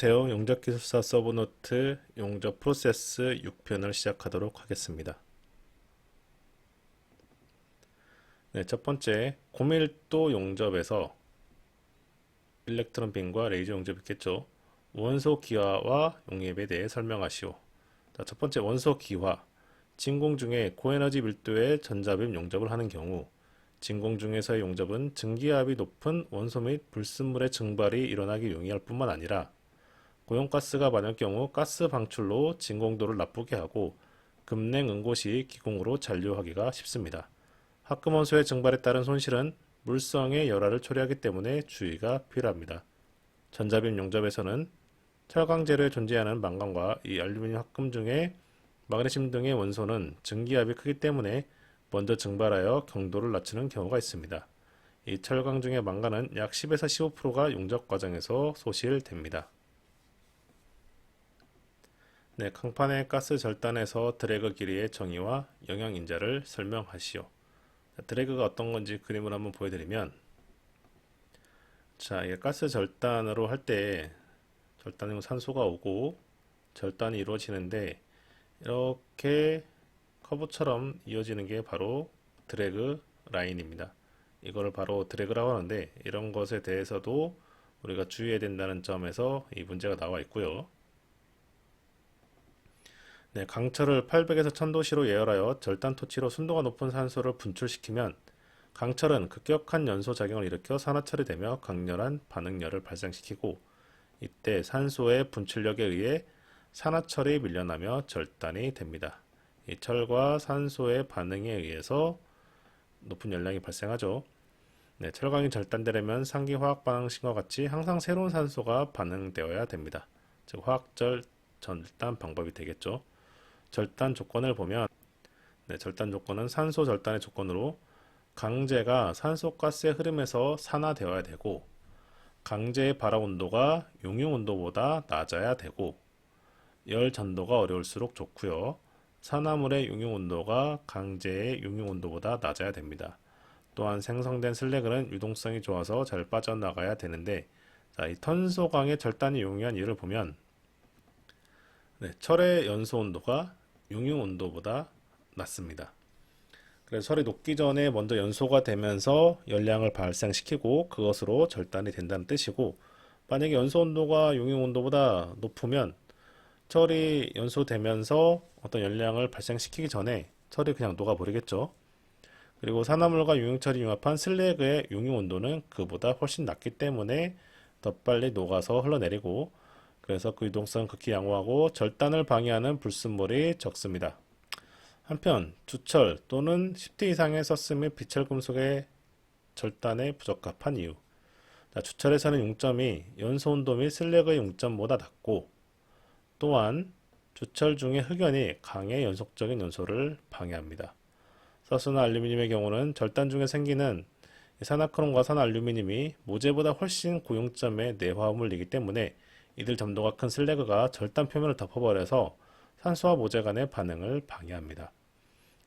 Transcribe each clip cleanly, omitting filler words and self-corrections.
안녕하세요. 용접기술사 서브노트 용접 프로세스 6편을 시작하도록 하겠습니다. 네, 첫 번째 고밀도 용접에서 일렉트론 빈과 레이저 용접이 있겠죠. 원소 기화와 용입에 대해 설명하시오. 자, 첫 번째 원소 기화. 진공 중에 고에너지 밀도의 전자빔 용접을 하는 경우 진공 중에서의 용접은 증기압이 높은 원소 및 불순물의 증발이 일어나기 용이할 뿐만 아니라 고용가스가 많을 경우 가스 방출로 진공도를 나쁘게 하고 급냉 응고시 기공으로 잔류하기가 쉽습니다. 합금원소의 증발에 따른 손실은 물성의 열화를 초래하기 때문에 주의가 필요합니다. 전자빔 용접에서는 철강 재료에 존재하는 망간과 이 알루미늄 합금 중에 마그네슘 등의 원소는 증기압이 크기 때문에 먼저 증발하여 경도를 낮추는 경우가 있습니다. 이 철강 중의 망간은 약 10에서 15%가 용접 과정에서 소실됩니다. 네, 강판의 가스 절단에서 드래그 길이의 정의와 영향 인자를 설명하시오. 자, 드래그가 어떤 건지 그림을 한번 보여드리면, 자, 이게 가스 절단으로 할 때 절단용 산소가 오고 절단이 이루어지는데 이렇게 커브처럼 이어지는 게 바로 드래그 라인입니다. 이거를 바로 드래그라고 하는데 이런 것에 대해서도 우리가 주의해야 된다는 점에서 이 문제가 나와 있고요. 네, 강철을 800에서 1000도씨로 예열하여 절단 토치로 순도가 높은 산소를 분출시키면 강철은 급격한 연소 작용을 일으켜 산화철이 되며 강렬한 반응열을 발생시키고 이때 산소의 분출력에 의해 산화철이 밀려나며 절단이 됩니다. 이 철과 산소의 반응에 의해서 높은 열량이 발생하죠. 네, 철강이 절단되려면 상기 화학 반응식과 같이 항상 새로운 산소가 반응되어야 됩니다. 즉 화학절 절단 방법이 되겠죠. 절단 조건을 보면 절단 조건은 산소 절단의 조건으로 강제가 산소가스의 흐름에서 산화되어야 되고 강제의 발화 온도가 용융 온도보다 낮아야 되고 열 전도가 어려울수록 좋고요. 산화물의 용융 온도가 강제의 용융 온도보다 낮아야 됩니다. 또한 생성된 슬래그는 유동성이 좋아서 잘 빠져나가야 되는데 자, 이 탄소강의 절단이 용이한 이유를 보면 철의 연소 온도가 용융 온도보다 낮습니다. 그래서 철이 녹기 전에 먼저 연소가 되면서 열량을 발생시키고 그것으로 절단이 된다는 뜻이고 만약에 연소 온도가 용융 온도보다 높으면 철이 연소되면서 어떤 열량을 발생시키기 전에 철이 그냥 녹아버리겠죠. 그리고 산화물과 용융철이 융합한 슬래그의 용융 온도는 그보다 훨씬 낮기 때문에 더 빨리 녹아서 흘러내리고 그래서 그 유동성은 극히 양호하고 절단을 방해하는 불순물이 적습니다. 한편 주철 또는 10대 이상의 서스 및 비철금속의 절단에 부적합한 이유. 자, 주철에서는 용점이 연소 온도 및 슬래그의 용점보다 낮고 또한 주철 중의 흑연이 강의 연속적인 연소를 방해합니다. 서스나 알루미늄의 경우는 절단 중에 생기는 산화크롬과 산화알루미늄이 모재보다 훨씬 고용점의 내화물이기 때문에 이들 점도가 큰 슬래그가 절단 표면을 덮어버려서 산소와 모재 간의 반응을 방해합니다.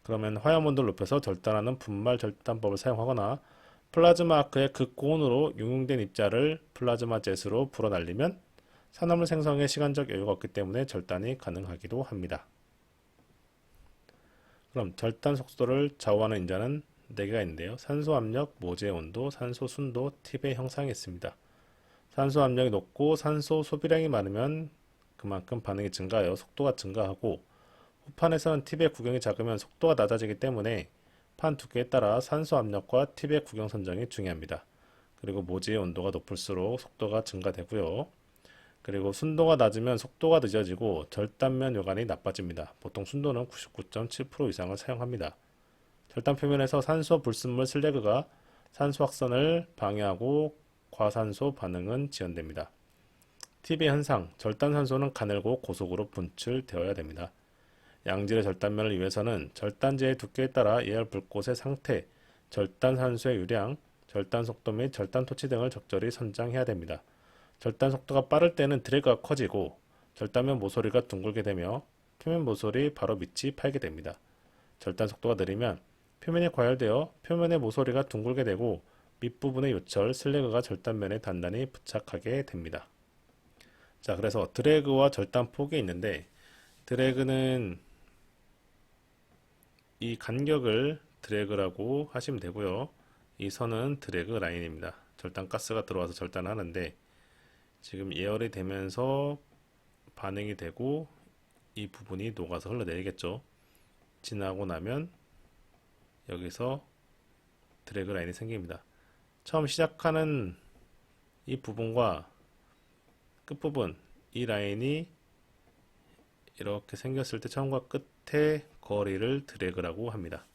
그러면 화염 온도를 높여서 절단하는 분말 절단법을 사용하거나 플라즈마 아크의 극고온으로 용융된 입자를 플라즈마 젯으로 불어날리면 산화물 생성에 시간적 여유가 없기 때문에 절단이 가능하기도 합니다. 그럼 절단 속도를 좌우하는 인자는 4개가 있는데요. 산소 압력, 모재 온도, 산소 순도, 팁의 형상이 있습니다. 산소 압력이 높고 산소 소비량이 많으면 그만큼 반응이 증가하여 속도가 증가하고 후판에서는 팁의 구경이 작으면 속도가 낮아지기 때문에 판 두께에 따라 산소 압력과 팁의 구경 선정이 중요합니다. 그리고 모재의 온도가 높을수록 속도가 증가되고요. 그리고 순도가 낮으면 속도가 늦어지고 절단면 요간이 나빠집니다. 보통 순도는 99.7% 이상을 사용합니다. 절단 표면에서 산소 불순물 슬래그가 산소 확산을 방해하고 과산소 반응은 지연됩니다. 팁의 현상, 절단 산소는 가늘고 고속으로 분출되어야 됩니다. 양질의 절단면을 위해서는 절단지의 두께에 따라 예열 불꽃의 상태, 절단 산소의 유량, 절단 속도 및 절단 토치 등을 적절히 선정해야 됩니다. 절단 속도가 빠를 때는 드래그가 커지고 절단면 모서리가 둥글게 되며 표면 모서리 바로 밑이 팔게 됩니다. 절단 속도가 느리면 표면이 과열되어 표면의 모서리가 둥글게 되고 밑부분의 요철, 슬래그가 절단면에 단단히 부착하게 됩니다. 자, 그래서 드래그와 절단 폭이 있는데 드래그는 이 간격을 드래그라고 하시면 되고요. 이 선은 드래그 라인입니다. 절단 가스가 들어와서 절단하는데 지금 예열이 되면서 반응이 되고 이 부분이 녹아서 흘러내리겠죠. 지나고 나면 여기서 드래그 라인이 생깁니다. 처음 시작하는 이 부분과 끝부분, 이 라인이 이렇게 생겼을 때 처음과 끝의 거리를 드래그라고 합니다.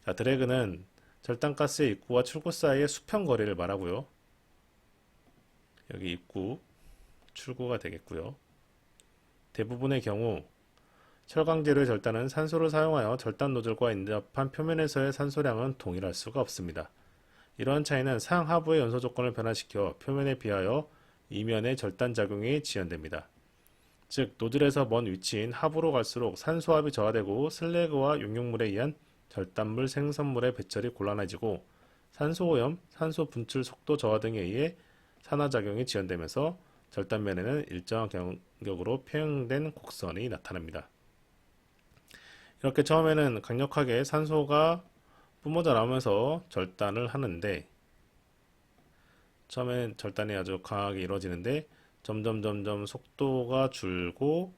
자, 드래그는 절단가스의 입구와 출구 사이의 수평 거리를 말하고요. 여기 입구, 출구가 되겠고요. 대부분의 경우 철강제로의 절단은 산소를 사용하여 절단 노즐과 인접한 표면에서의 산소량은 동일할 수가 없습니다. 이러한 차이는 상하부의 연소 조건을 변화시켜 표면에 비하여 이면의 절단 작용이 지연됩니다. 즉 노즐에서 먼 위치인 하부로 갈수록 산소압이 저하되고 슬래그와 용융물에 의한 절단물 생성물의 배출이 곤란해지고 산소오염, 산소 분출 속도 저하 등에 의해 산화작용이 지연되면서 절단면에는 일정한 간격으로 평행된 곡선이 나타납니다. 이렇게 처음에는 강력하게 산소가 뿜어져 나오면서 절단을 하는데 처음엔 절단이 아주 강하게 이루어지는데 점점 속도가 줄고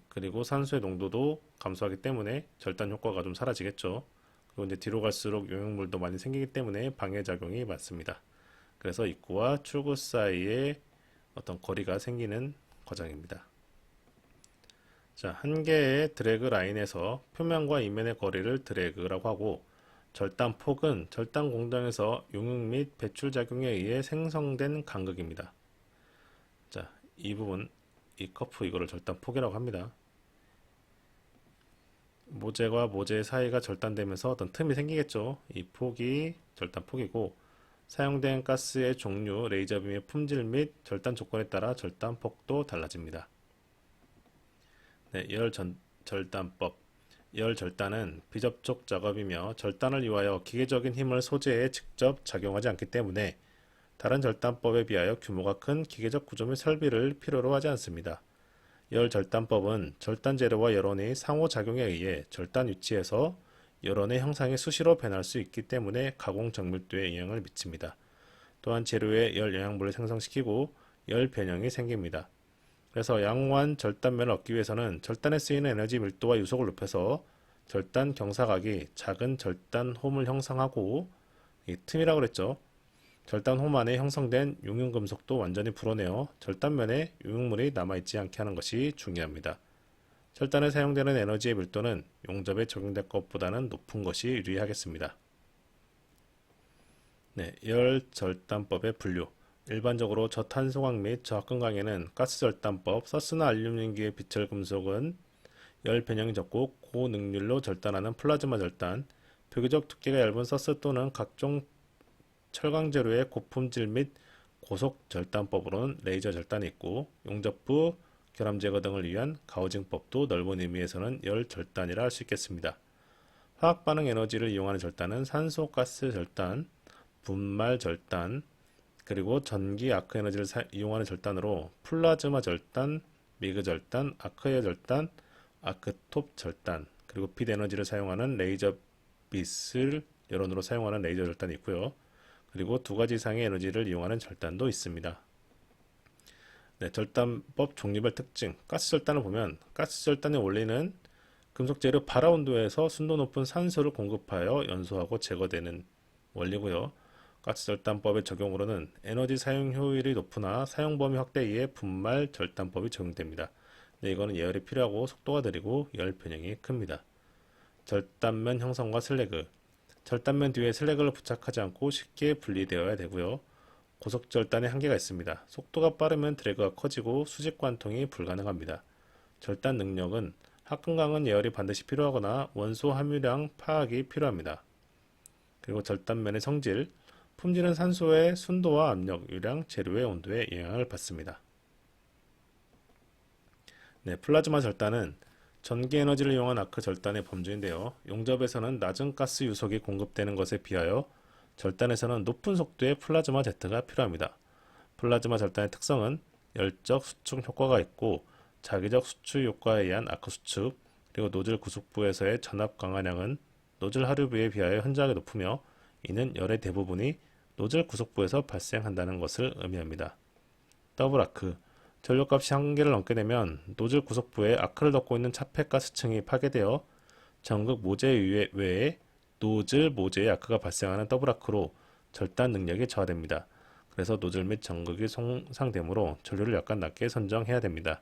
그리고 산소의 농도도 감소하기 때문에 절단 효과가 좀 사라지겠죠. 그리고 이제 뒤로 갈수록 용융물도 많이 생기기 때문에 방해작용이 많습니다. 그래서 입구와 출구 사이에 어떤 거리가 생기는 과정입니다. 자, 한 개의 드래그 라인에서 표면과 이면의 거리를 드래그라고 하고 절단 폭은 절단 공정에서 용융 및 배출 작용에 의해 생성된 간극입니다. 자, 이 부분, 이 커프 이거를 절단 폭이라고 합니다. 모재와 모재 사이가 절단되면서 어떤 틈이 생기겠죠. 이 폭이 절단 폭이고 사용된 가스의 종류, 레이저빔의 품질 및 절단 조건에 따라 절단 폭도 달라집니다. 네, 절단법. 열 절단은 비접촉 작업이며 절단을 위하여 기계적인 힘을 소재에 직접 작용하지 않기 때문에 다른 절단법에 비하여 규모가 큰 기계적 구조 및 설비를 필요로 하지 않습니다. 열 절단법은 절단 재료와 열원의 상호작용에 의해 절단 위치에서 열원의 형상이 수시로 변할 수 있기 때문에 가공 정밀도에 영향을 미칩니다. 또한 재료에 열 영양분을 생성시키고 열 변형이 생깁니다. 그래서 양호한 절단면을 얻기 위해서는 절단에 쓰이는 에너지 밀도와 유속을 높여서 절단 경사각이 작은 절단 홈을 형성하고 이 틈이라고 그랬죠. 절단 홈 안에 형성된 용융금속도 완전히 불어내어 절단면에 용융물이 남아있지 않게 하는 것이 중요합니다. 절단에 사용되는 에너지의 밀도는 용접에 적용될 것보다는 높은 것이 유리하겠습니다. 네, 열 절단법의 분류. 일반적으로 저탄소광 및 저합금광에는 가스절단법, 서스나 알루미늄기의 비철금속은 열 변형이 적고 고능률로 절단하는 플라즈마 절단, 표기적 두께가 얇은 서스 또는 각종 철강재료의 고품질 및 고속 절단법으로는 레이저 절단이 있고 용접부, 결함 제거 등을 위한 가우징법도 넓은 의미에서는 열 절단이라 할 수 있겠습니다. 화학 반응 에너지를 이용하는 절단은 산소 가스 절단, 분말 절단, 그리고 전기 아크 에너지를 이용하는 절단으로 플라즈마 절단, 미그 절단, 아크에어 절단, 아크톱 절단, 그리고 빛 에너지를 사용하는 레이저 빛을 열원으로 사용하는 레이저 절단이 있고요. 그리고 두 가지 이상의 에너지를 이용하는 절단도 있습니다. 네, 절단법 종류별 특징. 가스 절단을 보면 가스 절단의 원리는 금속 재료 발화 온도에서 순도 높은 산소를 공급하여 연소하고 제거되는 원리고요. 가스절단법의 적용으로는 에너지 사용 효율이 높으나 사용 범위 확대에 의해 분말 절단법이 적용됩니다. 네, 이거는 예열이 필요하고 속도가 느리고 열 변형이 큽니다. 절단면 형성과 슬래그. 절단면 뒤에 슬래그를 부착하지 않고 쉽게 분리되어야 되고요. 고속절단의 한계가 있습니다. 속도가 빠르면 드래그가 커지고 수직 관통이 불가능합니다. 절단 능력은 합금강은 예열이 반드시 필요하거나 원소 함유량 파악이 필요합니다. 그리고 절단면의 성질. 품질은 산소의 순도와 압력, 유량, 재료의 온도에 영향을 받습니다. 네, 플라즈마 절단은 전기 에너지를 이용한 아크 절단의 범주인데요. 용접에서는 낮은 가스 유속이 공급되는 것에 비하여 절단에서는 높은 속도의 플라즈마 제트가 필요합니다. 플라즈마 절단의 특성은 열적 수축 효과가 있고 자기적 수축 효과에 의한 아크 수축, 그리고 노즐 구속부에서의 전압 강화량은 노즐 하류부에 비하여 현저하게 높으며 이는 열의 대부분이 노즐 구속부에서 발생한다는 것을 의미합니다. 더블 아크, 전류값이 한계를 넘게 되면 노즐 구속부에 아크를 덮고 있는 차폐가스층이 파괴되어 전극 모재 외에 노즐 모재의 아크가 발생하는 더블 아크로 절단 능력이 저하됩니다. 그래서 노즐 및 전극이 손상되므로 전류를 약간 낮게 선정해야 됩니다.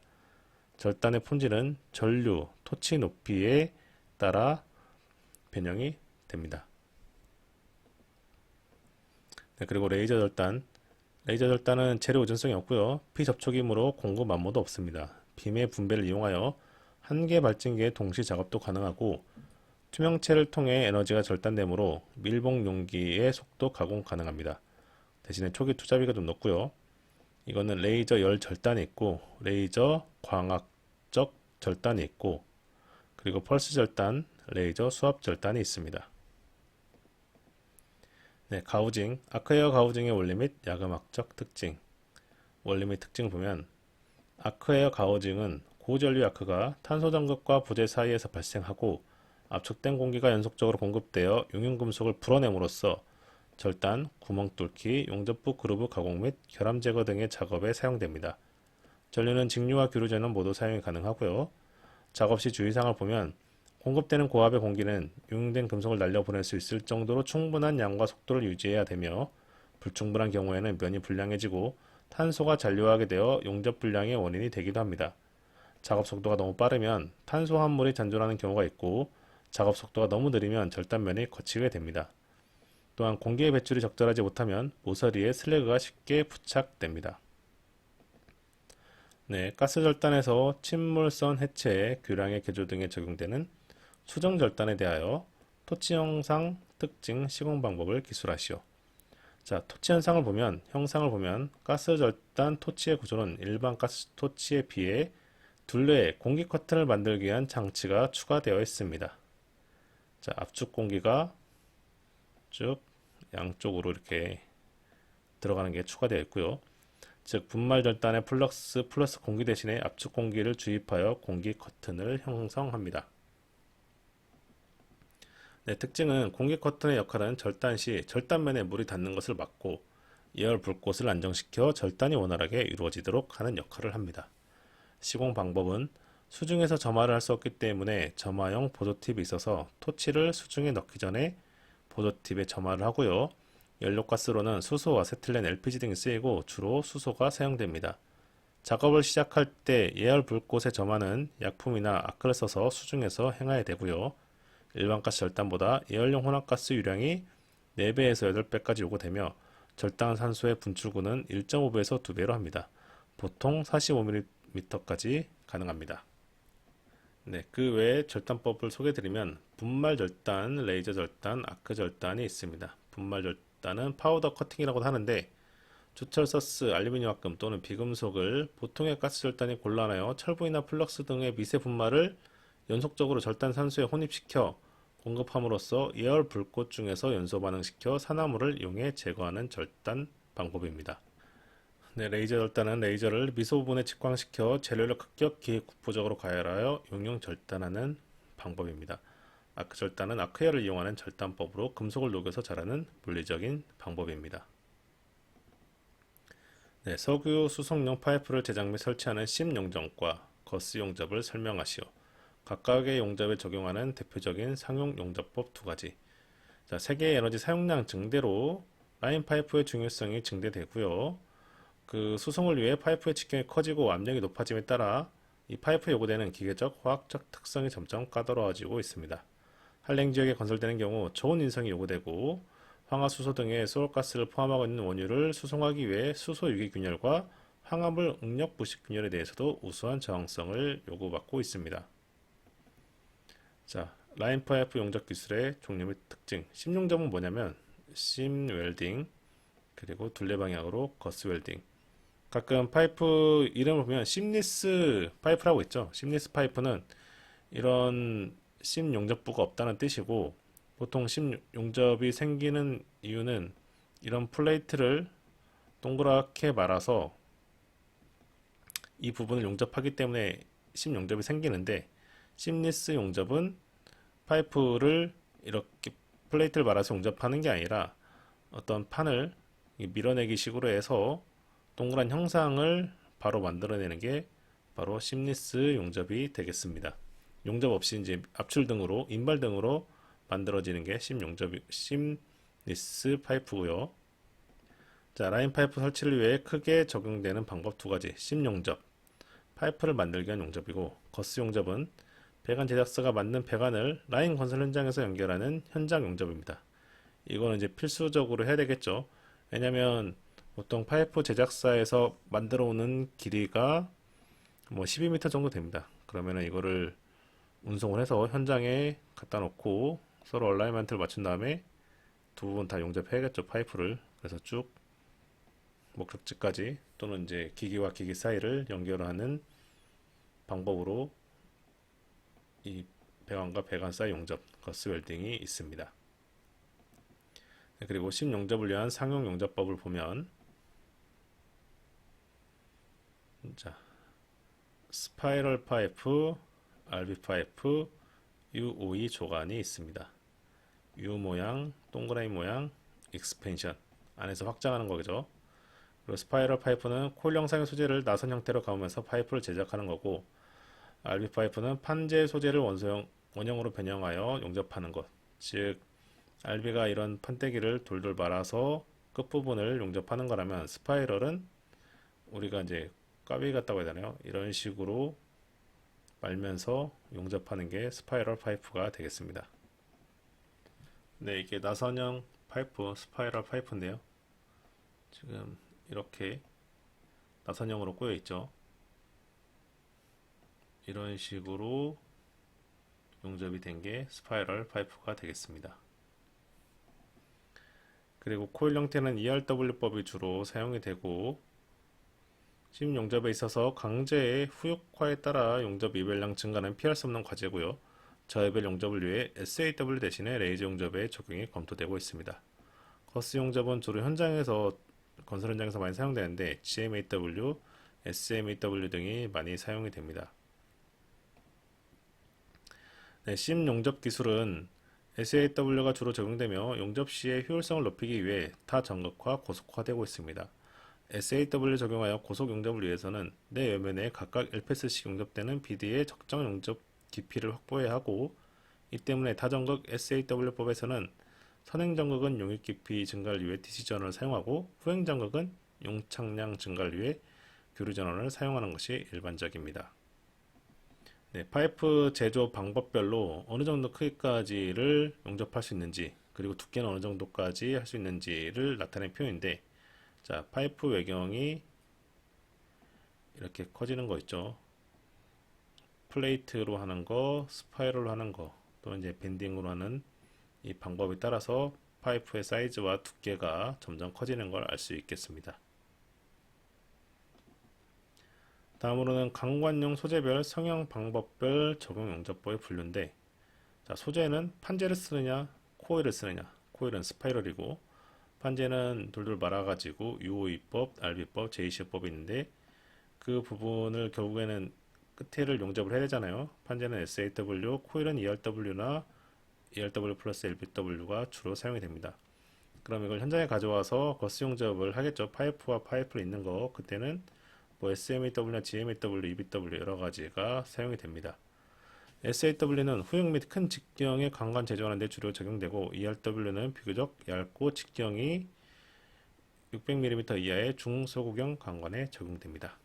절단의 품질은 전류, 토치 높이에 따라 변형이 됩니다. 네, 그리고 레이저 절단. 레이저 절단은 재료 의존성이 없고요. 피접촉이므로 공급 안무도 없습니다. 빔의 분배를 이용하여 한 개 발진기에 동시 작업도 가능하고 투명체를 통해 에너지가 절단되므로 밀봉 용기의 속도 가공 가능합니다. 대신에 초기 투자비가 좀 높고요. 이거는 레이저 열 절단이 있고 레이저 광학적 절단이 있고 그리고 펄스 절단, 레이저 수압 절단이 있습니다. 네, 가우징, 아크에어 가우징의 원리 및 야금학적 특징. 원리 및 특징 보면 아크에어 가우징은 고전류 아크가 탄소 전극과 부재 사이에서 발생하고 압축된 공기가 연속적으로 공급되어 용융금속을 불어냄으로써 절단, 구멍 뚫기, 용접부 그루브 가공 및 결함 제거 등의 작업에 사용됩니다. 전류는 직류와 기류전은 모두 사용이 가능하고요. 작업 시 주의사항을 보면 공급되는 고압의 공기는 용융된 금속을 날려보낼 수 있을 정도로 충분한 양과 속도를 유지해야 되며 불충분한 경우에는 면이 불량해지고 탄소가 잔류하게 되어 용접 불량의 원인이 되기도 합니다. 작업 속도가 너무 빠르면 탄소 함물이 잔존하는 경우가 있고 작업 속도가 너무 느리면 절단면이 거치게 됩니다. 또한 공기의 배출이 적절하지 못하면 모서리에 슬래그가 쉽게 부착됩니다. 네, 가스 절단에서 침물선 해체에 규량의 개조 등에 적용되는 수정 절단에 대하여 토치 형상 특징 시공 방법을 기술하시오. 자, 토치 형상을 보면 가스 절단 토치의 구조는 일반 가스 토치에 비해 둘레에 공기 커튼을 만들기 위한 장치가 추가되어 있습니다. 자, 압축 공기가 쭉 양쪽으로 이렇게 들어가는 게 추가되어 있고요. 즉 분말 절단의 플럭스 플러스 공기 대신에 압축 공기를 주입하여 공기 커튼을 형성합니다. 네, 특징은 공기 커튼의 역할은 절단 시 절단면에 물이 닿는 것을 막고 예열 불꽃을 안정시켜 절단이 원활하게 이루어지도록 하는 역할을 합니다. 시공 방법은 수중에서 점화를 할 수 없기 때문에 점화용 보조팁이 있어서 토치를 수중에 넣기 전에 보조팁에 점화를 하고요. 연료가스로는 수소, 아세틸렌, LPG 등이 쓰이고 주로 수소가 사용됩니다. 작업을 시작할 때 예열 불꽃의 점화는 약품이나 아크를 써서 수중에서 행해야 되고요. 일반 가스 절단보다 예열용 혼합가스 유량이 4배에서 8배까지 요구되며 절단 산소의 분출구는 1.5배에서 2배로 합니다. 보통 45mm까지 가능합니다. 네, 그 외에 절단법을 소개해드리면 분말 절단, 레이저 절단, 아크 절단이 있습니다. 분말 절단은 파우더 커팅이라고도 하는데 주철서스, 알루미늄합금 또는 비금속을 보통의 가스 절단이 곤란하여 철분이나 플럭스 등의 미세 분말을 연속적으로 절단 산소에 혼입시켜 공급함으로써 예열 불꽃 중에서 연소 반응시켜 산화물을 이용해 제거하는 절단 방법입니다. 네, 레이저 절단은 레이저를 미소 부분에 직광시켜 재료를 급격히 구포적으로 가열하여 용융 절단하는 방법입니다. 아크 절단은 아크열을 이용하는 절단법으로 금속을 녹여서 자라는 물리적인 방법입니다. 네, 석유 수송용 파이프를 제작 및 설치하는 심 용접과 거스 용접을 설명하시오. 각각의 용접에 적용하는 대표적인 상용 용접법 두 가지. 자, 세계의 에너지 사용량 증대로 라인 파이프의 중요성이 증대되고요. 그 수송을 위해 파이프의 직경이 커지고 압력이 높아짐에 따라 이 파이프에 요구되는 기계적, 화학적 특성이 점점 까다로워지고 있습니다. 한랭 지역에 건설되는 경우 좋은 인성이 요구되고 황화수소 등의 소울가스를 포함하고 있는 원유를 수송하기 위해 수소 유기균열과 황화물 응력 부식 균열에 대해서도 우수한 저항성을 요구받고 있습니다. 자, 라인 파이프 용접 기술의 종류 및 특징. 심 용접은 뭐냐면 심 웰딩 그리고 둘레 방향으로 거스 웰딩. 가끔 파이프 이름을 보면 심리스 파이프라고 있죠. 심리스 파이프는 이런 심 용접부가 없다는 뜻이고 보통 심 용접이 생기는 이유는 이런 플레이트를 동그랗게 말아서 이 부분을 용접하기 때문에 심 용접이 생기는데, 심리스 용접은 파이프를 이렇게 플레이트를 말아서 용접하는 게 아니라 어떤 판을 밀어내기 식으로 해서 동그란 형상을 바로 만들어내는 게 바로 심리스 용접이 되겠습니다. 용접 없이 이제 압출 등으로 인발 등으로 만들어지는 게 심리스 파이프고요. 자, 라인 파이프 설치를 위해 크게 적용되는 방법 두 가지. 심 용접, 파이프를 만들기 위한 용접이고, 거스 용접은 배관 제작사가 만든 배관을 라인 건설 현장에서 연결하는 현장 용접입니다. 이거는 이제 필수적으로 해야 되겠죠. 왜냐면 보통 파이프 제작사에서 만들어 오는 길이가 뭐 12m 정도 됩니다. 그러면은 이거를 운송을 해서 현장에 갖다 놓고 서로 얼라이먼트를 맞춘 다음에 두 부분 다 용접해야겠죠, 파이프를. 그래서 쭉 목적지까지 또는 이제 기기와 기기 사이를 연결하는 방법으로 이 배관과 배관 사이 용접, 거스 웰딩이 있습니다. 그리고 심 용접을 위한 상용 용접법을 보면, 자, 스파이럴 파이프, RB 파이프, U52 조관이 있습니다. U 모양, 동그라미 모양, 익스펜션 안에서 확장하는 거죠. 그리고 스파이럴 파이프는 콜 형상의 소재를 나선 형태로 감으면서 파이프를 제작하는 거고, RB 파이프는 판재 소재를 원형으로 변형하여 용접하는 것. 즉, RB가 이런 판때기를 돌돌 말아서 끝부분을 용접하는 거라면, 스파이럴은 우리가 이제 꽈배기 같다고 해야 되나요? 이런 식으로 말면서 용접하는 게 스파이럴 파이프가 되겠습니다. 네, 이게 나선형 파이프, 스파이럴 파이프인데요. 지금 이렇게 나선형으로 꼬여 있죠. 이런 식으로 용접이 된 게 스파이럴 파이프가 되겠습니다. 그리고 코일 형태는 ERW법이 주로 사용이 되고, 심 용접에 있어서 강제의 후육화에 따라 용접 이별량 증가는 피할 수 없는 과제고요. 저해별 용접을 위해 SAW 대신에 레이저 용접에 적용이 검토되고 있습니다. 거스 용접은 주로 건설 현장에서 많이 사용되는데 GMAW, SMAW 등이 많이 사용이 됩니다. 네, 심 용접 기술은 SAW가 주로 적용되며 용접 시의 효율성을 높이기 위해 타전극화, 고속화되고 있습니다. SAW 적용하여 고속 용접을 위해서는 내 외면에 각각 1패스씩 용접되는 BD의 적정 용접 깊이를 확보해야 하고, 이 때문에 타전극 SAW법에서는 선행전극은 용입 깊이 증가를 위해 DC 전원을 사용하고, 후행전극은 용착량 증가를 위해 교류 전원을 사용하는 것이 일반적입니다. 네, 파이프 제조 방법별로 어느 정도 크기까지를 용접할 수 있는지, 그리고 두께는 어느 정도까지 할 수 있는지를 나타낸 표현인데, 자, 파이프 외경이 이렇게 커지는 거 있죠. 플레이트로 하는 거, 스파이럴로 하는 거, 또는 이제 밴딩으로 하는 이 방법에 따라서 파이프의 사이즈와 두께가 점점 커지는 걸 알 수 있겠습니다. 다음으로는 강관용 소재별 성형 방법별 적용 용접법의 분류인데, 자, 소재는 판재를 쓰느냐, 코일을 쓰느냐. 코일은 스파이럴이고, 판재는 돌돌 말아가지고 UOE법, RB법, JC법이 있는데, 그 부분을 결국에는 끝에를 용접을 해야 되잖아요. 판재는 SAW, 코일은 ERW나 ERW 플러스 LBW가 주로 사용이 됩니다. 그럼 이걸 현장에 가져와서 거스 용접을 하겠죠. 파이프와 파이프를 있는 거, 그때는 뭐 SMAW나 GMAW, EBW 여러 가지가 사용이 됩니다. SAW는 후육 및 큰 직경의 강관 제조하는 데 주로 적용되고, ERW는 비교적 얇고 직경이 600mm 이하의 중소구경 강관에 적용됩니다.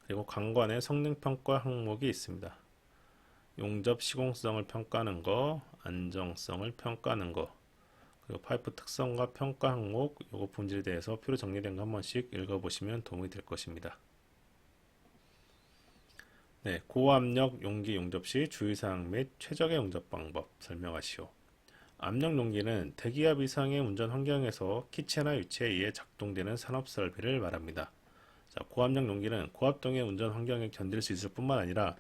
그리고 강관의 성능평가 항목이 있습니다. 용접 시공성을 평가하는 거, 안정성을 평가하는 거, 그리고 파이프 특성과 평가 항목, 요거 본질에 대해서 표로 정리된 거 한 번씩 읽어보시면 도움이 될 것입니다. 네, 고압력 용기 용접 시 주의사항 및 최적의 용접 방법 설명하시오. 압력 용기는 대기압 이상의 운전 환경에서 기체나 유체에 의해 작동되는 산업 설비를 말합니다. 자, 고압력 용기는 고압동의 운전 환경에 견딜 수 있을 뿐만 아니라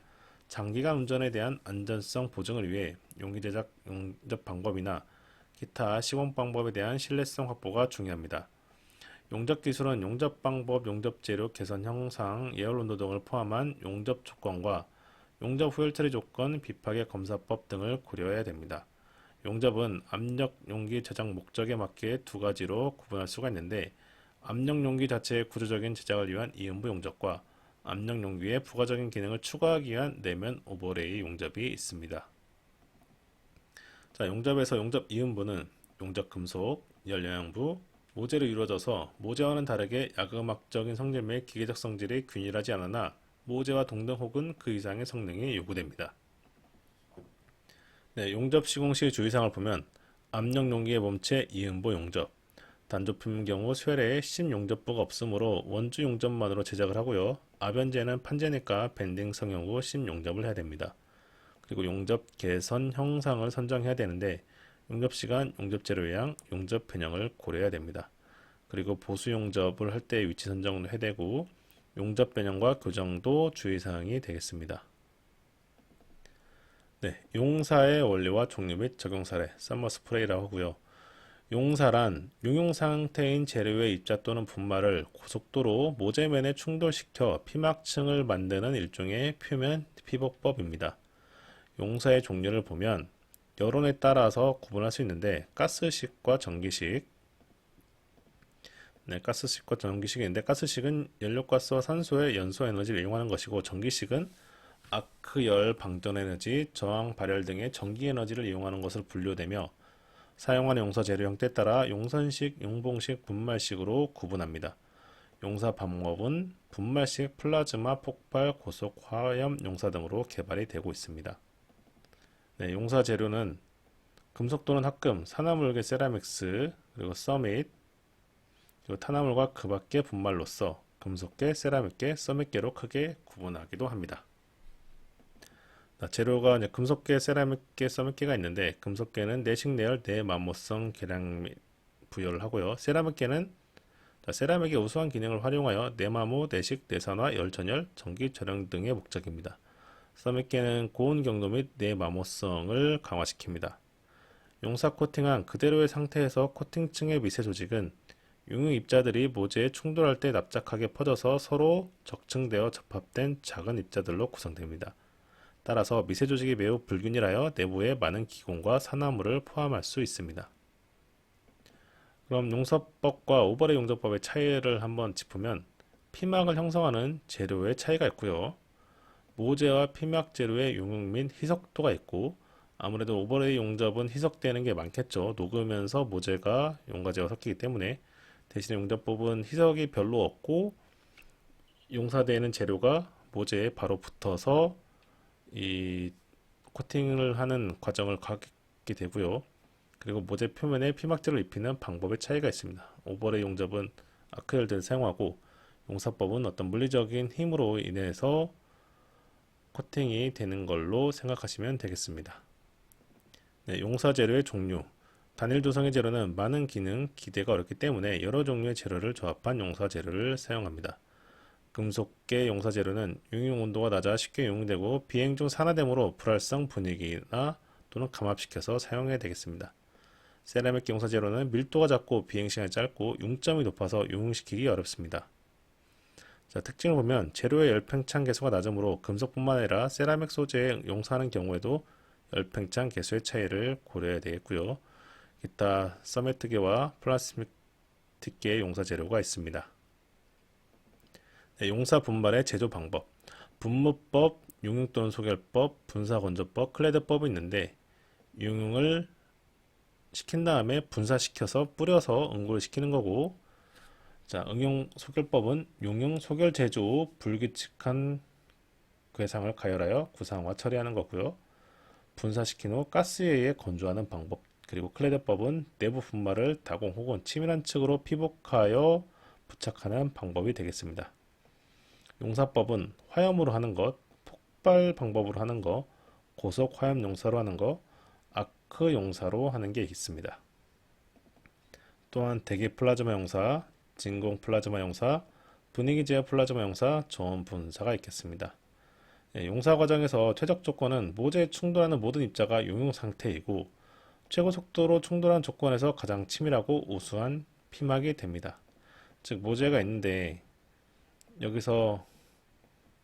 장기간 운전에 대한 안전성 보증을 위해 용기 제작 용접 방법이나 기타 시공 방법에 대한 신뢰성 확보가 중요합니다. 용접 기술은 용접 방법, 용접 재료, 개선 형상, 예열 온도 등을 포함한 용접 조건과 용접 후열 처리 조건, 비파괴 검사법 등을 고려해야 됩니다. 용접은 압력 용기 제작 목적에 맞게 두 가지로 구분할 수가 있는데, 압력 용기 자체의 구조적인 제작을 위한 이음부 용접과 압력 용기의 부가적인 기능을 추가하기 위한 내면 오버레이 용접이 있습니다. 자, 용접에서 용접 이음부는 용접 금속, 열 영양부, 모재로 이루어져서 모재와는 다르게 야금학적인 성질 및 기계적 성질이 균일하지 않으나 모재와 동등 혹은 그 이상의 성능이 요구됩니다. 네, 용접 시공 시 주의사항을 보면 압력 용기의 몸체 이음부 용접, 단조품 경우 쇠레에 심 용접부가 없으므로 원주 용접만으로 제작을 하고요. 압연재는 판재니까 밴딩 성형후 심 용접을 해야 됩니다. 그리고 용접 개선 형상을 선정해야 되는데 용접 시간, 용접 재료 양, 용접 편형을 고려해야 됩니다. 그리고 보수 용접을 할 때 위치 선정도 해야 되고 용접 변형과 교정도 주의사항이 되겠습니다. 네, 용사의 원리와 종류 및 적용 사례, 썸머 스프레이라고 하고요. 용사란 용융 상태인 재료의 입자 또는 분말을 고속도로 모재면에 충돌시켜 피막층을 만드는 일종의 표면 피복법입니다. 용사의 종류를 보면 여론에 따라서 구분할 수 있는데 가스식과 전기식. 네, 가스식과 전기식인데 가스식은 연료가스와 산소의 연소 에너지를 이용하는 것이고 전기식은 아크열 방전 에너지, 저항 발열 등의 전기 에너지를 이용하는 것으로 분류되며 사용하는 용사 재료 형태에 따라 용선식, 용봉식, 분말식으로 구분합니다. 용사 방법은 분말식, 플라즈마, 폭발, 고속, 화염 용사 등으로 개발이 되고 있습니다. 네, 용사 재료는 금속 또는 합금, 산화물계 세라믹스, 그리고 서밋, 그리고 탄화물과 그 밖의 분말로서 금속계, 세라믹계, 서밋계로 크게 구분하기도 합니다. 재료가 이제 금속계, 세라믹계, 서밋계가 있는데 금속계는 내식, 내열, 내마모성 계량 부여를 하고요. 세라믹계는 세라믹의 우수한 기능을 활용하여 내마모, 내식, 내산화, 열전열, 전기 절영 등의 목적입니다. 서밋계는 고온 경도 및 내마모성을 강화시킵니다. 용사 코팅한 그대로의 상태에서 코팅층의 미세 조직은 용융 입자들이 모재에 충돌할 때 납작하게 퍼져서 서로 적층되어 접합된 작은 입자들로 구성됩니다. 따라서 미세 조직이 매우 불균일하여 내부에 많은 기공과 산화물을 포함할 수 있습니다. 그럼 용접법과 오버레이 용접법의 차이를 한번 짚으면 피막을 형성하는 재료의 차이가 있고요. 모재와 피막 재료의 용융 및 희석도가 있고 아무래도 오버레이 용접은 희석되는 게 많겠죠. 녹으면서 모재가 용가재와 섞이기 때문에 대신에 용접법은 희석이 별로 없고 용사되는 재료가 모재에 바로 붙어서 이 코팅을 하는 과정을 갖게 되고요. 그리고 모재 표면에 피막재를 입히는 방법의 차이가 있습니다. 오버레이 용접은 아크열들을 사용하고 용사법은 어떤 물리적인 힘으로 인해서 코팅이 되는 걸로 생각하시면 되겠습니다. 네, 용사 재료의 종류. 단일 조성의 재료는 많은 기능, 기대가 어렵기 때문에 여러 종류의 재료를 조합한 용사 재료를 사용합니다. 금속계 용사 재료는 용융 온도가 낮아 쉽게 용융되고 비행 중 산화되므로 불활성 분위기나 또는 감압시켜서 사용해야 되겠습니다. 세라믹 용사 재료는 밀도가 작고 비행 시간이 짧고 융점이 높아서 용융시키기 어렵습니다. 자, 특징을 보면 재료의 열팽창 개수가 낮으므로 금속뿐만 아니라 세라믹 소재에 용사하는 경우에도 열팽창 개수의 차이를 고려해야 되겠고요. 기타 서메트계와 플라스틱계의 용사 재료가 있습니다. 네, 용사 분말의 제조 방법. 분무법, 용융 또는 소결법, 분사건조법, 클레드법이 있는데 용융을 시킨 다음에 분사시켜서 뿌려서 응고를 시키는 거고, 자, 응용 소결법은 용융 소결 제조 후 불규칙한 괴상을 가열하여 구상화 처리하는 거고요. 분사시킨 후 가스에 의해 건조하는 방법. 그리고 클레드법은 내부 분말을 다공 혹은 치밀한 층으로 피복하여 부착하는 방법이 되겠습니다. 용사법은 화염으로 하는 것, 폭발 방법으로 하는 것, 고속 화염 용사로 하는 것, 아크 용사로 하는 게 있습니다. 또한 대기 플라즈마 용사, 진공 플라즈마 용사, 분위기 제어 플라즈마 용사, 저온 분사가 있겠습니다. 용사 과정에서 최적 조건은 모재에 충돌하는 모든 입자가 용융 상태이고 최고 속도로 충돌한 조건에서 가장 치밀하고 우수한 피막이 됩니다. 즉 모재가 있는데 여기서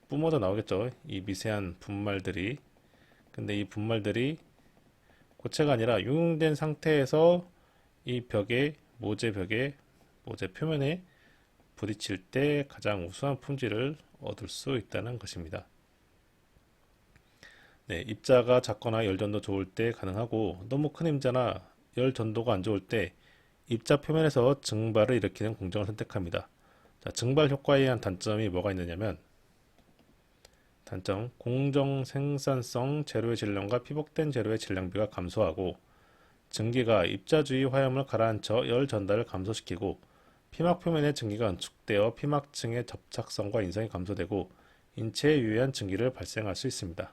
뿜어져 나오겠죠. 이 미세한 분말들이. 근데 이 분말들이 고체가 아니라 융된 상태에서 이 벽에 모재 표면에 부딪힐 때 가장 우수한 품질을 얻을 수 있다는 것입니다. 네, 입자가 작거나 열전도 좋을 때 가능하고 너무 큰 입자나 열전도가 안 좋을 때 입자 표면에서 증발을 일으키는 공정을 선택합니다. 자, 증발 효과에 의한 단점이 뭐가 있느냐면 단점, 공정 생산성, 재료의 질량과 피복된 재료의 질량비가 감소하고 증기가 입자 주위 화염을 가라앉혀 열 전달을 감소시키고 피막 표면의 증기가 응축되어 피막층의 접착성과 인성이 감소되고 인체에 유해한 증기를 발생할 수 있습니다.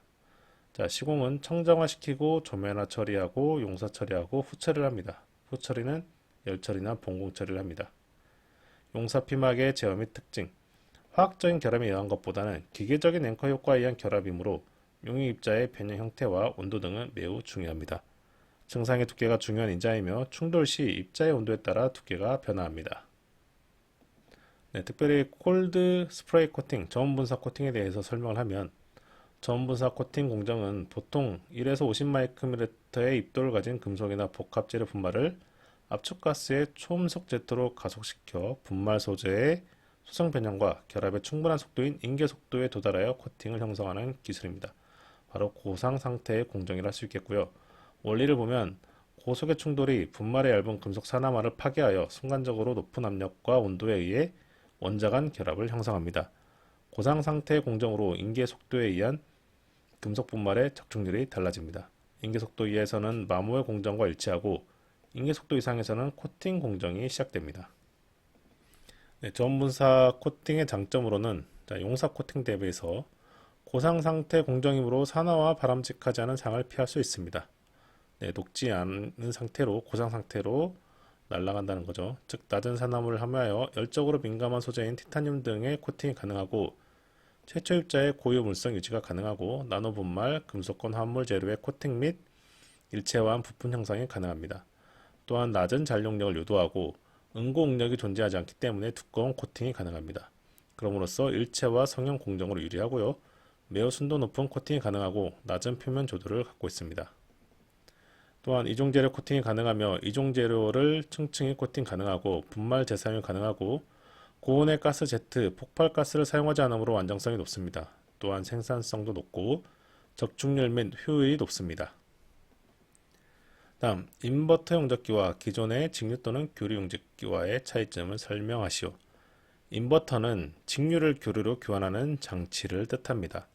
자, 시공은 청정화시키고 조면화 처리하고 용사 처리하고 후처리를 합니다. 후처리는 열처리나 봉공 처리를 합니다. 용사 피막의 제어 및 특징, 화학적인 결함에 의한 것보다는 기계적인 앵커 효과에 의한 결합이므로 용의 입자의 변형 형태와 온도 등은 매우 중요합니다. 증상의 두께가 중요한 인자이며 충돌 시 입자의 온도에 따라 두께가 변화합니다. 네, 특별히 콜드 스프레이 코팅, 저온 분사 코팅에 대해서 설명을 하면 저온 분사 코팅 공정은 보통 1에서 50마이크로미터의 입도를 가진 금속이나 복합 재료 분말을 압축가스의 초음속 제트로 가속시켜 분말 소재의 수성 변형과 결합의 충분한 속도인 인계 속도에 도달하여 코팅을 형성하는 기술입니다. 바로 고상 상태의 공정이라 할 수 있겠고요. 원리를 보면 고속의 충돌이 분말의 얇은 금속 산화말을 파괴하여 순간적으로 높은 압력과 온도에 의해 원자 간 결합을 형성합니다. 고상 상태의 공정으로 인계 속도에 의한 금속 분말의 적중률이 달라집니다. 인계 속도 이하에서는 마모의 공정과 일치하고 인계 속도 이상에서는 코팅 공정이 시작됩니다. 네, 저온분사 코팅의 장점으로는 용사 코팅 대비해서 고상 상태 공정이므로 산화와 바람직하지 않은 상을 피할 수 있습니다. 네, 녹지 않은 상태로 고상 상태로 날아간다는 거죠. 즉 낮은 산화물을 함유하여 열적으로 민감한 소재인 티타늄 등의 코팅이 가능하고 최초 입자의 고유 물성 유지가 가능하고 나노 분말, 금속권 화합물 재료의 코팅 및 일체화한 부품 형성이 가능합니다. 또한 낮은 잔용력을 유도하고 응고 응력이 존재하지 않기 때문에 두꺼운 코팅이 가능합니다. 그럼으로써 일체화 성형 공정으로 유리하고요. 매우 순도 높은 코팅이 가능하고 낮은 표면 조도를 갖고 있습니다. 또한 이종재료 코팅이 가능하며 이종재료를 층층이 코팅 가능하고 분말 재사용이 가능하고 고온의 가스 제트, 폭발가스를 사용하지 않으므로 완성성이 높습니다. 또한 생산성도 높고 적중률 및 효율이 높습니다. 다음, 인버터 용접기와 기존의 직류 또는 교류 용접기와의 차이점을 설명하시오. 인버터는 직류를 교류로 교환하는 장치를 뜻합니다.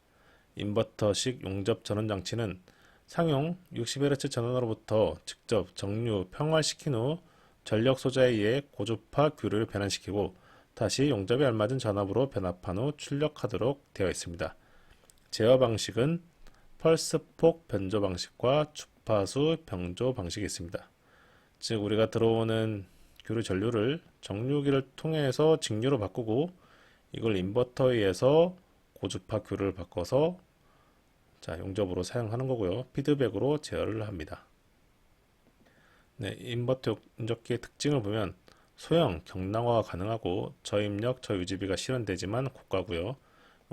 인버터식 용접 전원 장치는 상용 60Hz 전원으로부터 직접 정류 평활시킨 후 전력 소자에 의해 고주파 교류를 변환시키고 다시 용접에 알맞은 전압으로 변압한 후 출력하도록 되어 있습니다. 제어 방식은 펄스폭 변조 방식과 주파수 변조 방식이 있습니다. 즉 우리가 들어오는 교류 전류를 정류기를 통해서 직류로 바꾸고 이걸 인버터에 의해서 고주파 교류를 바꿔서 용접으로 사용하는 거고요. 피드백으로 제어를 합니다. 네, 인버터 용접기의 특징을 보면 소형, 경량화가 가능하고 저입력, 저유지비가 실현되지만 고가고요.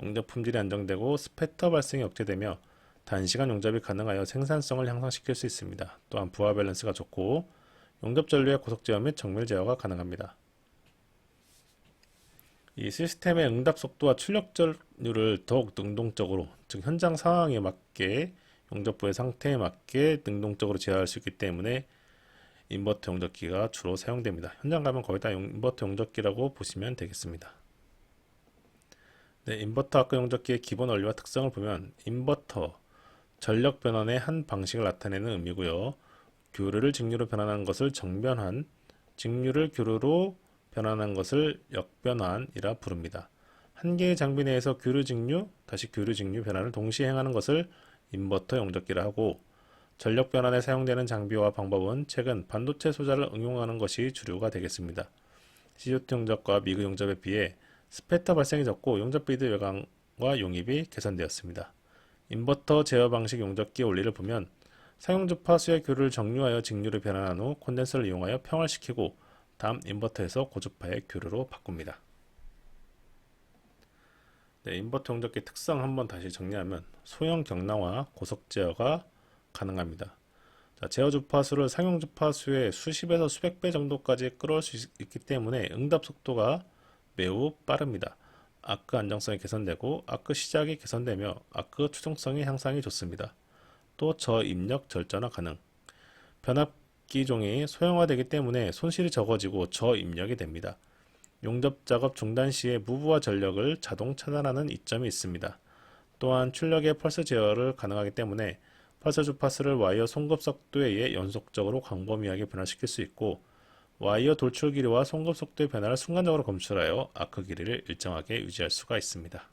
용접 품질이 안정되고 스패터 발생이 억제되며 단시간 용접이 가능하여 생산성을 향상시킬 수 있습니다. 또한 부하 밸런스가 좋고 용접 전류의 고속 제어 및 정밀 제어가 가능합니다. 이 시스템의 응답 속도와 출력 전류를 더욱 능동적으로, 즉 현장 상황에 맞게 용접부의 상태에 맞게 능동적으로 제어할 수 있기 때문에 인버터 용접기가 주로 사용됩니다. 현장 가면 거의 다 인버터 용접기라고 보시면 되겠습니다. 네, 인버터 악거 용접기의 기본 원리와 특성을 보면 인버터, 전력 변환의 한 방식을 나타내는 의미고요. 교류를 직류로 변환한 것을 정변환, 직류를 교류로 변환한 것을 역변환이라 부릅니다. 한 개의 장비 내에서 교류 직류, 다시 교류 직류 변환을 동시에 행하는 것을 인버터 용접기라 하고 전력 변환에 사용되는 장비와 방법은 최근 반도체 소자를 응용하는 것이 주류가 되겠습니다. COT 용접과 미그 용접에 비해 스패터 발생이 적고 용접 비드 외곽과 용입이 개선되었습니다. 인버터 제어 방식 용접기 원리를 보면 사용 주파수의 교류를 정류하여 직류를 변환한 후 콘덴서를 이용하여 평활시키고 다음 인버터에서 고주파의 교류로 바꿉니다. 네, 인버터 용접기 특성 한번 다시 정리하면 소형 경량화 고속 제어가 가능합니다. 자, 제어 주파수를 상용 주파수의 수십에서 수백 배 정도까지 끌어올 수 있기 때문에 응답 속도가 매우 빠릅니다. 아크 안정성이 개선되고 아크 시작이 개선되며 아크 추종성의 향상이 좋습니다. 또 저입력 절전화 가능. 변압기종이 소형화되기 때문에 손실이 적어지고 저입력이 됩니다. 용접 작업 중단 시에 무브와 전력을 자동 차단하는 이점이 있습니다. 또한 출력의 펄스 제어를 가능하기 때문에 펄스 주파수를 와이어 송급 속도에 의해 연속적으로 광범위하게 변화시킬 수 있고 와이어 돌출 길이와 송급 속도의 변화를 순간적으로 검출하여 아크 길이를 일정하게 유지할 수가 있습니다.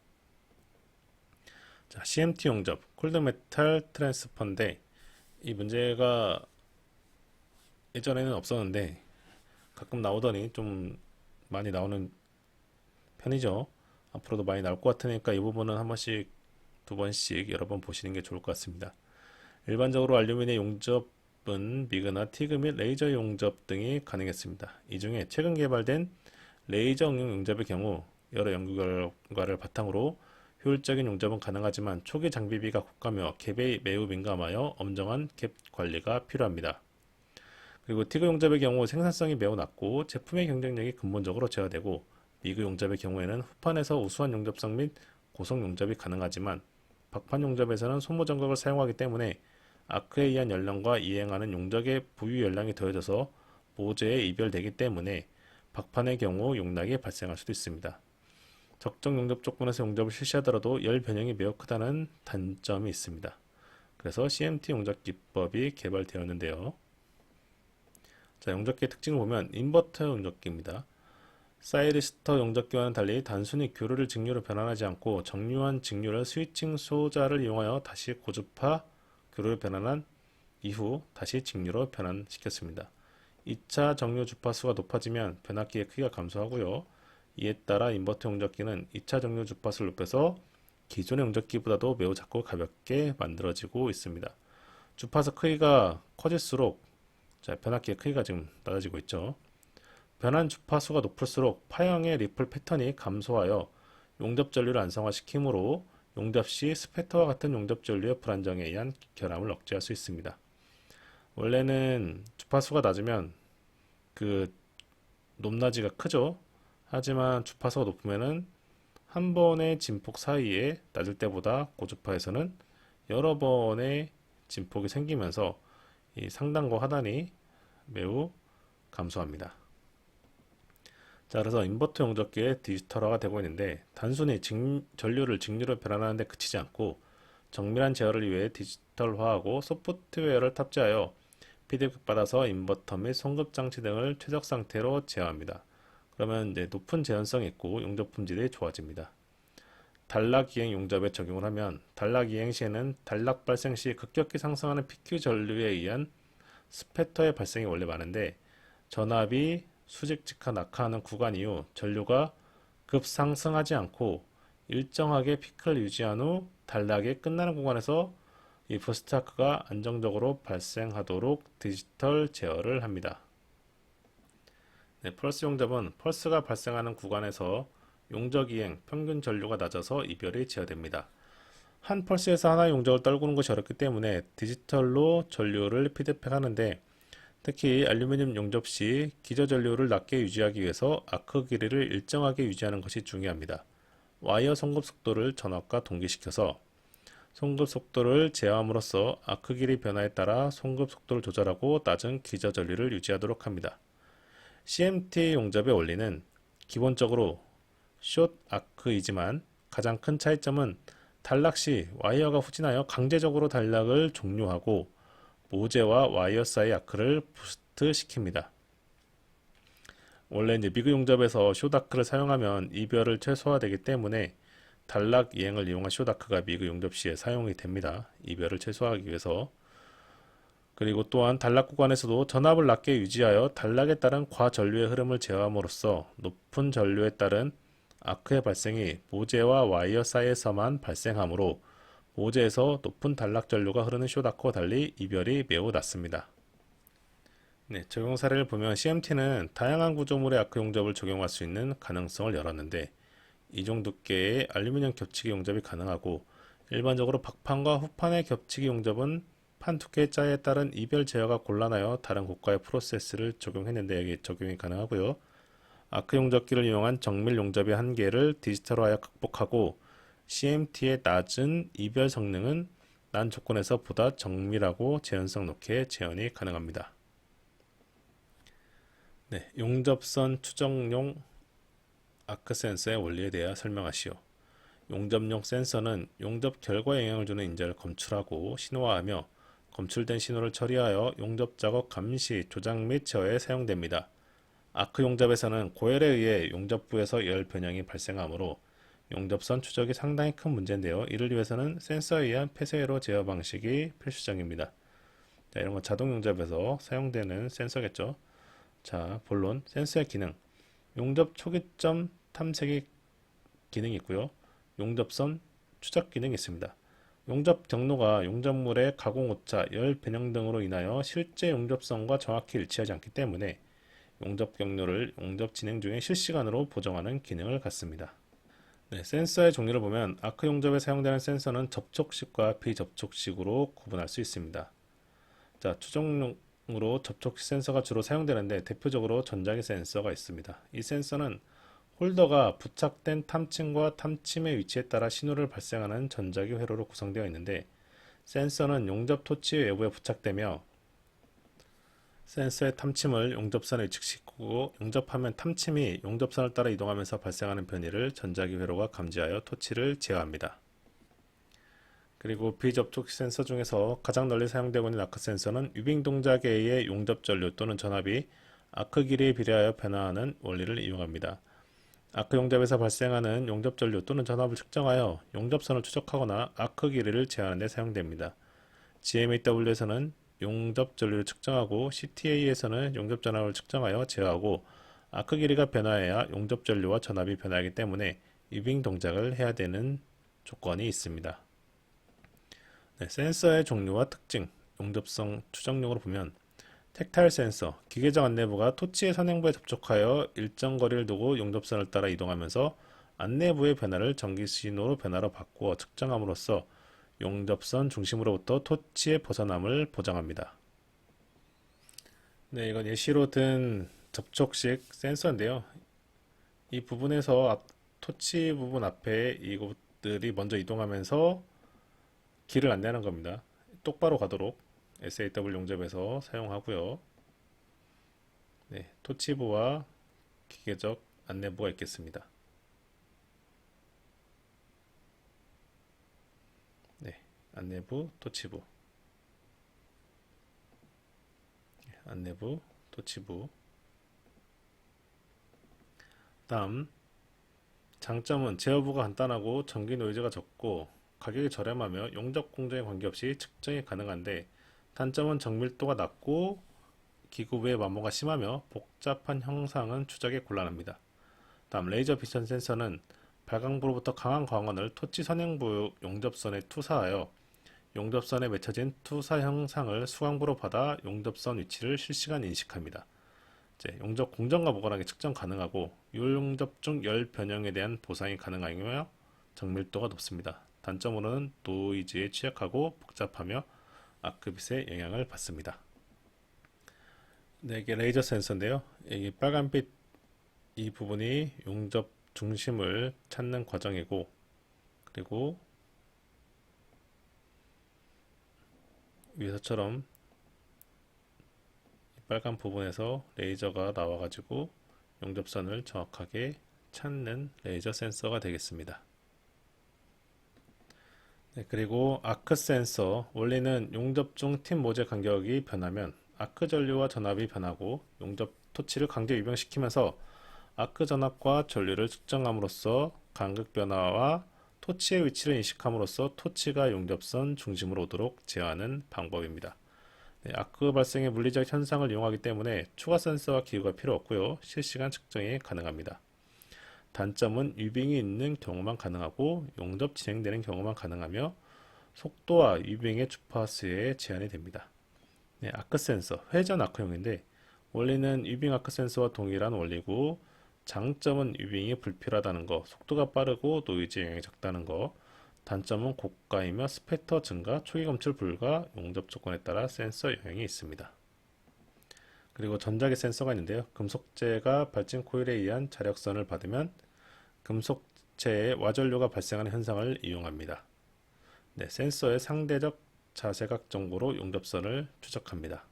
자, CMT 용접, 콜드 메탈 트랜스퍼인데 이 문제가 예전에는 없었는데 가끔 나오더니 좀 많이 나오는 편이죠. 앞으로도 많이 나올 것 같으니까 이 부분은 한 번씩, 두 번씩 여러 번 보시는 게 좋을 것 같습니다. 일반적으로 알루미늄 용접은 미그나 티그 및 레이저 용접 등이 가능했습니다. 이 중에 최근 개발된 레이저 응용 용접의 경우 여러 연구 결과를 바탕으로 효율적인 용접은 가능하지만 초기 장비비가 고가며 갭에 매우 민감하여 엄정한 갭 관리가 필요합니다. 그리고 티그 용접의 경우 생산성이 매우 낮고 제품의 경쟁력이 근본적으로 제어되고 미그 용접의 경우에는 후판에서 우수한 용접성 및 고속 용접이 가능하지만 박판 용접에서는 소모 전극을 사용하기 때문에 아크에 의한 연령과 이행하는 용접의 부유 연량이 더해져서 모재에 이별되기 때문에 박판의 경우 용락이 발생할 수도 있습니다. 적정 용접 조건에서 용접을 실시하더라도 열 변형이 매우 크다는 단점이 있습니다. 그래서 CMT 용접 기법이 개발되었는데요. 자, 용접기의 특징을 보면 인버터 용접기입니다. 사이리스터 용접기와는 달리 단순히 교류를 직류로 변환하지 않고 정류한 직류를 스위칭 소자를 이용하여 다시 고주파 교류를 변환한 이후 다시 직류로 변환시켰습니다. 2차 정류 주파수가 높아지면 변압기의 크기가 감소하고요. 이에 따라 인버터 용접기는 2차 정류 주파수를 높여서 기존의 용접기보다도 매우 작고 가볍게 만들어지고 있습니다. 주파수 크기가 커질수록 변압기의 크기가 지금 낮아지고 있죠. 변환 주파수가 높을수록 파형의 리플 패턴이 감소하여 용접 전류를 안정화시키므로 용접 시 스패터와 같은 용접 전류의 불안정에 의한 결함을 억제할 수 있습니다. 원래는 주파수가 낮으면 그 높낮이가 크죠. 하지만 주파수가 높으면은 한 번의 진폭 사이에 낮을 때보다 고주파에서는 여러 번의 진폭이 생기면서 이 상단과 하단이 매우 감소합니다. 자, 그래서 인버터 용접기의 디지털화가 되고 있는데 단순히 전류를 직류로 변환하는 데 그치지 않고 정밀한 제어를 위해 디지털화하고 소프트웨어를 탑재하여 피드백 받아서 인버터 및 송급 장치 등을 최적 상태로 제어합니다. 그러면 이제 높은 재현성이 있고 용접 품질이 좋아집니다. 단락 이행 용접에 적용을 하면 단락 이행 시에는 단락 발생 시 급격히 상승하는 PQ 전류에 의한 스패터의 발생이 원래 많은데 전압이 수직직하 낙하하는 구간 이후 전류가 급상승하지 않고 일정하게 피크를 유지한 후 단락이 끝나는 구간에서 이 버스트 아크가 안정적으로 발생하도록 디지털 제어를 합니다. 네, 펄스 용접은 펄스가 발생하는 구간에서 용적 이행 평균 전류가 낮아서 이별이 제어됩니다. 한 펄스에서 하나의 용적을 떨구는 것이 어렵기 때문에 디지털로 전류를 피드백하는데 특히 알루미늄 용접 시 기저 전류를 낮게 유지하기 위해서 아크 길이를 일정하게 유지하는 것이 중요합니다. 와이어 송급 속도를 전압과 동기시켜서 송급 속도를 제어함으로써 아크 길이 변화에 따라 송급 속도를 조절하고 낮은 기저 전류를 유지하도록 합니다. CMT 용접의 원리는 기본적으로 숏 아크이지만 가장 큰 차이점은 단락 시 와이어가 후진하여 강제적으로 단락을 종료하고 모재와 와이어 사이 아크를 부스트 시킵니다. 원래 미그 용접에서 숏 아크를 사용하면 이별을 최소화되기 때문에 단락 이행을 이용한 숏 아크가 미그 용접 시에 사용이 됩니다. 이별을 최소화하기 위해서. 그리고 또한 단락 구간에서도 전압을 낮게 유지하여 단락에 따른 과전류의 흐름을 제어함으로써 높은 전류에 따른 아크의 발생이 모재와 와이어 사이에서만 발생하므로 모재에서 높은 단락 전류가 흐르는 숏 아크와 달리 이별이 매우 낮습니다. 네, 적용 사례를 보면 CMT는 다양한 구조물의 아크 용접을 적용할 수 있는 가능성을 열었는데 이종 두께의 알루미늄 겹치기 용접이 가능하고 일반적으로 박판과 후판의 겹치기 용접은 판 두께의 짜에 따른 이별 제어가 곤란하여 다른 고가의 프로세스를 적용했는데 여기 적용이 가능하고요. 아크 용접기를 이용한 정밀 용접의 한계를 디지털화하여 극복하고 CMT의 낮은 이별 성능은 난 조건에서 보다 정밀하고 재현성 높게 재현이 가능합니다. 네, 용접선 추정용 아크 센서의 원리에 대해 설명하시오. 용접용 센서는 용접 결과에 영향을 주는 인자를 검출하고 신호화하며 검출된 신호를 처리하여 용접 작업 감시, 조작 및 제어에 사용됩니다. 아크 용접에서는 고열에 의해 용접부에서 열 변형이 발생하므로 용접선 추적이 상당히 큰 문제인데요. 이를 위해서는 센서에 의한 폐쇄로 제어 방식이 필수적입니다. 자, 이런 건 자동 용접에서 사용되는 센서겠죠. 자, 본론 센서의 기능. 용접 초기점 탐색이 기능이 있고요. 용접선 추적 기능이 있습니다. 용접 경로가 용접물의 가공 오차, 열 변형 등으로 인하여 실제 용접선과 정확히 일치하지 않기 때문에 용접 경로를 용접 진행 중에 실시간으로 보정하는 기능을 갖습니다. 네, 센서의 종류를 보면 아크 용접에 사용되는 센서는 접촉식과 비접촉식으로 구분할 수 있습니다. 자, 추정용으로 접촉식 센서가 주로 사용되는데 대표적으로 전자기 센서가 있습니다. 이 센서는 홀더가 부착된 탐침과 탐침의 위치에 따라 신호를 발생하는 전자기 회로로 구성되어 있는데 센서는 용접 토치 외부에 부착되며 센서의 탐침을 용접선에 위치시키고 용접하면 탐침이 용접선을 따라 이동하면서 발생하는 변이를 전자기 회로가 감지하여 토치를 제어합니다. 그리고 비접촉식 센서 중에서 가장 널리 사용되고 있는 아크 센서는 유빙 동작에 의해 용접 전류 또는 전압이 아크 길이에 비례하여 변화하는 원리를 이용합니다. 아크 용접에서 발생하는 용접 전류 또는 전압을 측정하여 용접선을 추적하거나 아크 길이를 제한하는 데 사용됩니다. GMAW에서는 용접 전류를 측정하고 CTA에서는 용접 전압을 측정하여 제어하고 아크 길이가 변화해야 용접 전류와 전압이 변화하기 때문에 유빙 동작을 해야 되는 조건이 있습니다. 네, 센서의 종류와 특징, 용접성 추정용으로 보면 텍타일 센서, 기계적 안내부가 토치의 선행부에 접촉하여 일정 거리를 두고 용접선을 따라 이동하면서 안내부의 변화를 전기신호로 변화로 바꾸어 측정함으로써 용접선 중심으로부터 토치의 벗어남을 보장합니다. 네, 이건 예시로 든 접촉식 센서인데요. 이 부분에서 토치 부분 앞에 이것들이 먼저 이동하면서 길을 안내하는 겁니다. 똑바로 가도록 SAW 용접에서 사용하고요. 네, 토치부와 기계적 안내부가 있겠습니다. 네, 안내부, 토치부, 안내부, 토치부. 다음 장점은 제어부가 간단하고 전기 노이즈가 적고 가격이 저렴하며 용접 공정에 관계없이 측정이 가능한데 단점은 정밀도가 낮고 기구 외 마모가 심하며 복잡한 형상은 추적에 곤란합니다. 다음 레이저 비션 센서는 발광부로부터 강한 광원을 토치 선행부 용접선에 투사하여 용접선에 맺혀진 투사 형상을 수광부로 받아 용접선 위치를 실시간 인식합니다. 용접 공정과 무관하게 측정 가능하고 유용접 중 열 변형에 대한 보상이 가능하며 정밀도가 높습니다. 단점으로는 노이즈에 취약하고 복잡하며 아크빛의 영향을 받습니다. 네, 이게 레이저 센서인데요. 이 빨간빛 이 부분이 용접 중심을 찾는 과정이고 그리고 위에서처럼 빨간 부분에서 레이저가 나와가지고 용접선을 정확하게 찾는 레이저 센서가 되겠습니다. 네, 그리고 아크 센서 원리는 용접 중 팀 모재 간격이 변하면 아크 전류와 전압이 변하고 용접 토치를 강제 유병시키면서 아크 전압과 전류를 측정함으로써 간극 변화와 토치의 위치를 인식함으로써 토치가 용접선 중심으로 오도록 제어하는 방법입니다. 네, 아크 발생의 물리적 현상을 이용하기 때문에 추가 센서와 기구가 필요 없고요. 실시간 측정이 가능합니다. 단점은 유빙이 있는 경우만 가능하고 용접 진행되는 경우만 가능하며 속도와 유빙의 주파수에 제한이 됩니다. 네, 아크 센서, 회전 아크용인데 원리는 유빙 아크 센서와 동일한 원리고 장점은 유빙이 불필요하다는 거, 속도가 빠르고 노이즈 영향이 적다는 거, 단점은 고가이며 스패터 증가, 초기 검출 불가, 용접 조건에 따라 센서 영향이 있습니다. 그리고 전자기 센서가 있는데요. 금속재가 발진 코일에 의한 자력선을 받으면 금속체에 와전류가 발생하는 현상을 이용합니다. 네, 센서의 상대적 자세각 정보로 용접선을 추적합니다.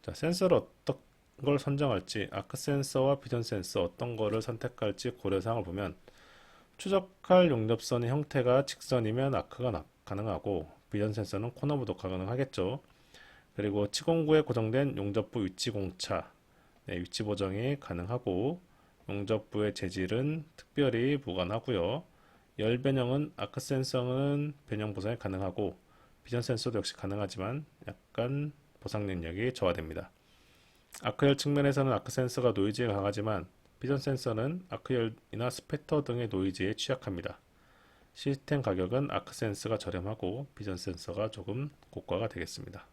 자, 센서를 어떤 걸 선정할지, 아크 센서와 비전 센서 어떤 거를 선택할지 고려사항을 보면 추적할 용접선의 형태가 직선이면 아크가 가능하고 비전 센서는 코너 무독화 가능하겠죠. 그리고 치공구에 고정된 용접부 위치 공차, 네, 위치 보정이 가능하고 용접부의 재질은 특별히 무관하고요. 열 변형은 아크 센서는 변형 보상이 가능하고 비전 센서도 역시 가능하지만 약간 보상 능력이 저하됩니다. 아크열 측면에서는 아크 센서가 노이즈에 강하지만 비전 센서는 아크열이나 스패터 등의 노이즈에 취약합니다. 시스템 가격은 아크 센서가 저렴하고 비전 센서가 조금 고가가 되겠습니다.